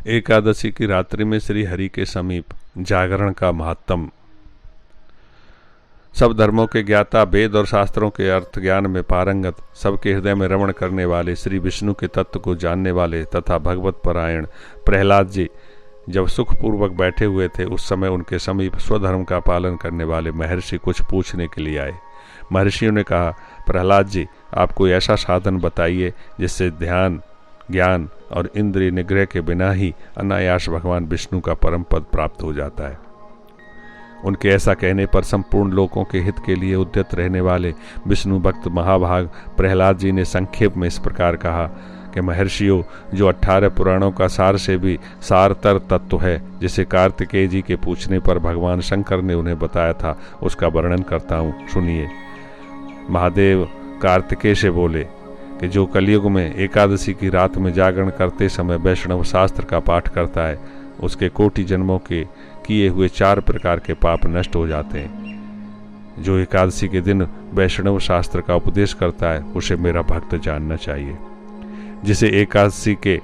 एकादशी की रात्रि में श्री हरि के समीप जागरण का महात्म। सब धर्मों के ज्ञाता, वेद और शास्त्रों के अर्थ ज्ञान में पारंगत, सबके हृदय में रमण करने वाले, श्री विष्णु के तत्व को जानने वाले तथा भगवत परायण प्रहलाद जी जब सुखपूर्वक बैठे हुए थे, उस समय उनके समीप स्वधर्म का पालन करने वाले महर्षि कुछ पूछने के लिए आए। महर्षियों ने कहा, प्रहलाद जी, आप कोई ऐसा साधन बताइए जिससे ध्यान, ज्ञान और इंद्रिय निग्रह के बिना ही अनायास भगवान विष्णु का परम पद प्राप्त हो जाता है। उनके ऐसा कहने पर संपूर्ण लोगों के हित के लिए उद्यत रहने वाले विष्णु भक्त महाभाग प्रहलाद जी ने संक्षेप में इस प्रकार कहा कि महर्षियों, जो 18 पुराणों का सार से भी सारतर तत्व है, जिसे कार्तिकेय जी के पूछने पर भगवान शंकर ने उन्हें बताया था, उसका वर्णन करता हूँ, सुनिए। महादेव कार्तिकेय से बोले कि जो कलयुग में एकादशी की रात में जागरण करते समय वैष्णव शास्त्र का पाठ करता है, उसके कोटि जन्मों के किए हुए 4 प्रकार के पाप नष्ट हो जाते हैं। जो एकादशी के दिन वैष्णव शास्त्र का उपदेश करता है, उसे मेरा भक्त जानना चाहिए। जिसे एकादशी के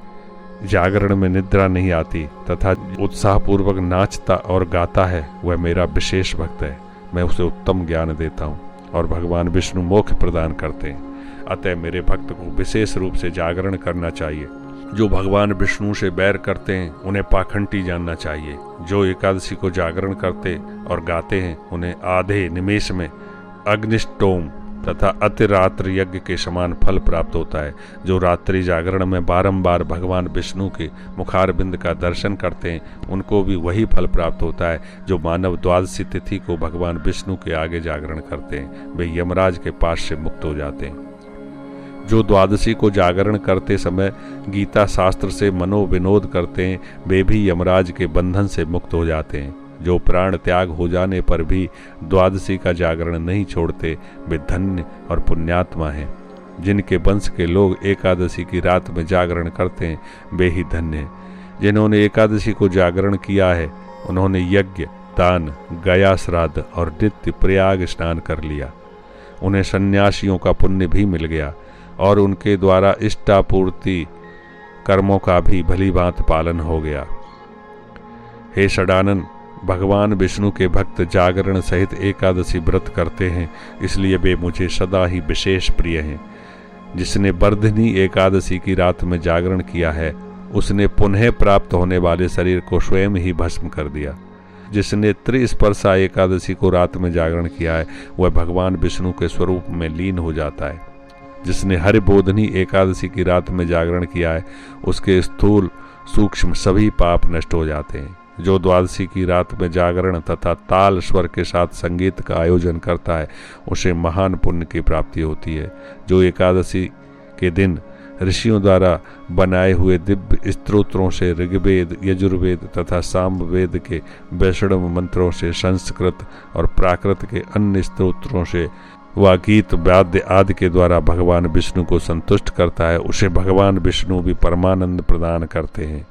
जागरण में निद्रा नहीं आती तथा उत्साहपूर्वक नाचता और गाता है, वह मेरा विशेष भक्त है। मैं उसे उत्तम ज्ञान देता हूँ और भगवान विष्णु मोक्ष प्रदान करते हैं। अतः मेरे भक्त को विशेष रूप से जागरण करना चाहिए। जो भगवान विष्णु से बैर करते हैं, उन्हें पाखंडी जानना चाहिए। जो एकादशी को जागरण करते और गाते हैं, उन्हें आधे निमेष में अग्निष्टोम तथा अतिरात्र यज्ञ के समान फल प्राप्त होता है। जो रात्रि जागरण में बारंबार भगवान विष्णु के मुखारबिंद का दर्शन करते हैं, उनको भी वही फल प्राप्त होता है जो मानव द्वादशी तिथि को भगवान विष्णु के आगे जागरण करते हैं। वे यमराज के पास से मुक्त हो जाते हैं। जो द्वादशी को जागरण करते समय गीता शास्त्र से मनोविनोद करते हैं, वे भी यमराज के बंधन से मुक्त हो जाते हैं। जो प्राण त्याग हो जाने पर भी द्वादशी का जागरण नहीं छोड़ते, वे धन्य और पुण्यात्मा हैं। जिनके वंश के लोग एकादशी की रात में जागरण करते हैं, वे ही धन्य हैं। जिन्होंने एकादशी को जागरण किया है, उन्होंने यज्ञ, दान, गया श्राद्ध और नित्य प्रयाग स्नान कर लिया। उन्हें सन्यासियों का पुण्य भी मिल गया और उनके द्वारा इष्टापूर्ति कर्मों का भी भली भांति पालन हो गया। हे षडानन, भगवान विष्णु के भक्त जागरण सहित एकादशी व्रत करते हैं, इसलिए वे मुझे सदा ही विशेष प्रिय हैं। जिसने वर्धनी एकादशी की रात में जागरण किया है, उसने पुनः प्राप्त होने वाले शरीर को स्वयं ही भस्म कर दिया। जिसने त्रिस्पर्शा एकादशी को रात में जागरण किया है, वह भगवान विष्णु के स्वरूप में लीन हो जाता है। जिसने हरिबोधनी एकादशी की रात में जागरण किया है, उसके स्थूल सूक्ष्म सभी पाप नष्ट हो जाते हैं। जो द्वादशी की रात में जागरण तथा ताल स्वर के साथ संगीत का आयोजन करता है, उसे महान पुण्य की प्राप्ति होती है। जो एकादशी के दिन ऋषियों द्वारा बनाए हुए दिव्य स्तोत्रों से ऋग्वेद, यजुर्वेद तथा सामवेद के वैष्णव मंत्रों से, संस्कृत और प्राकृत के अन्य स्तोत्रों से व गीत, वाद्य आदि के द्वारा भगवान विष्णु को संतुष्ट करता है, उसे भगवान विष्णु भी परमानंद प्रदान करते हैं।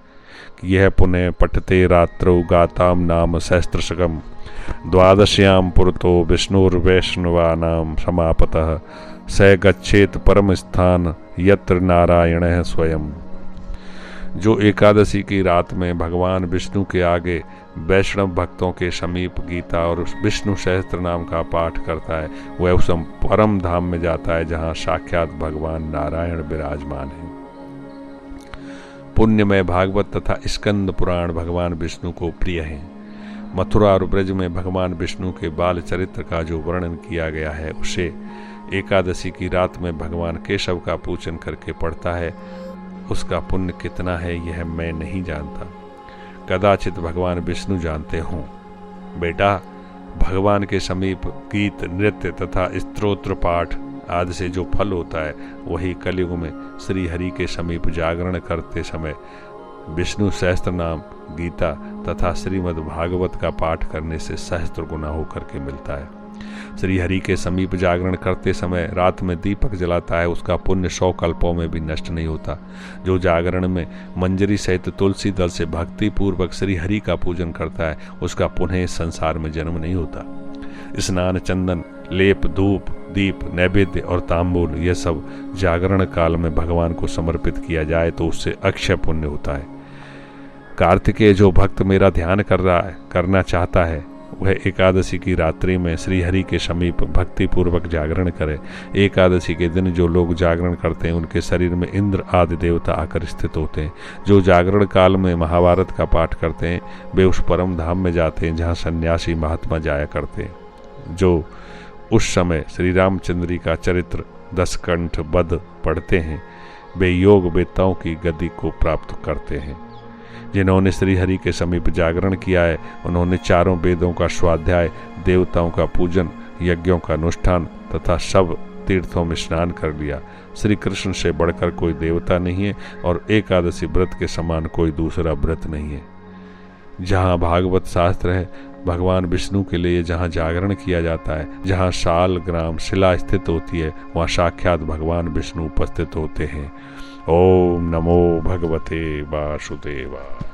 यह पुनः पठते रात्रौ गाताम नाम सहस्त्रशकम द्वादश्याम पुरतो विष्णुर्वैष्णवानां समापतः स गच्छेत परम स्थान यत्र नारायणः स्वयं। जो एकादशी की रात में भगवान विष्णु के आगे वैष्णव भक्तों के समीप गीता और विष्णु सहस्त्र नाम का पाठ करता है, वह उस परम धाम में जाता है जहाँ साक्षात भगवान नारायण विराजमान है। पुण्यमय भागवत तथा स्कंद पुराण भगवान विष्णु को प्रिय हैं। मथुरा और ब्रज में भगवान विष्णु के बाल चरित्र का जो वर्णन किया गया है, उसे एकादशी की रात में भगवान केशव का पूजन करके पढ़ता है, उसका पुण्य कितना है यह मैं नहीं जानता, कदाचित भगवान विष्णु जानते हों। बेटा, भगवान के समीप गीत, नृत्य तथा स्तोत्र पाठ आदि से जो फल होता है, वही कलयुग में श्री हरि के समीप जागरण करते समय विष्णु सहस्त्र नाम, गीता तथा श्रीमद् भागवत का पाठ करने से सहस्त्र गुना होकर के मिलता है। श्री हरि के समीप जागरण करते समय रात में दीपक जलाता है, उसका पुण्य 100 कल्पों में भी नष्ट नहीं होता। जो जागरण में मंजरी सहित तुलसी दल से भक्ति पूर्वक श्री हरि का पूजन करता है, उसका पुनः संसार में जन्म नहीं होता। स्नान, चंदन, लेप, धूप, दीप, नैवेद्य और तांबूल, यह सब जागरण काल में भगवान को समर्पित किया जाए तो उससे अक्षय पुण्य होता है। कार्तिकेय, जो भक्त मेरा ध्यान करना चाहता है वह एकादशी की रात्रि में श्री हरि के समीप भक्ति पूर्वक जागरण करे। एकादशी के दिन जो लोग जागरण करते हैं उनके शरीर में इंद्र आदि देवता आकर स्थित होते हैं। जो जागरण काल में महाभारत का पाठ करते हैं वे उस परम धाम में जाते हैं जहाँ सन्यासी महात्मा जाया करते हैं। जो उस समय श्री रामचंद्र का चरित्र दशकंठ बध पढ़ते हैं वे योग वेताओं की गति को प्राप्त करते हैं। जिन्होंने श्री हरि के समीप जागरण किया है उन्होंने चारों वेदों का स्वाध्याय, देवताओं का पूजन, यज्ञों का अनुष्ठान तथा सब तीर्थों में स्नान कर लिया। श्री कृष्ण से बढ़कर कोई देवता नहीं है और एकादशी व्रत के समान कोई दूसरा व्रत नहीं है। जहाँ भागवत शास्त्र है, भगवान विष्णु के लिए जहाँ जागरण किया जाता है, जहाँ शाल ग्राम शिला स्थित होती है, वहाँ साक्षात भगवान विष्णु उपस्थित होते हैं। ओम नमो भगवते वासुदेवाय।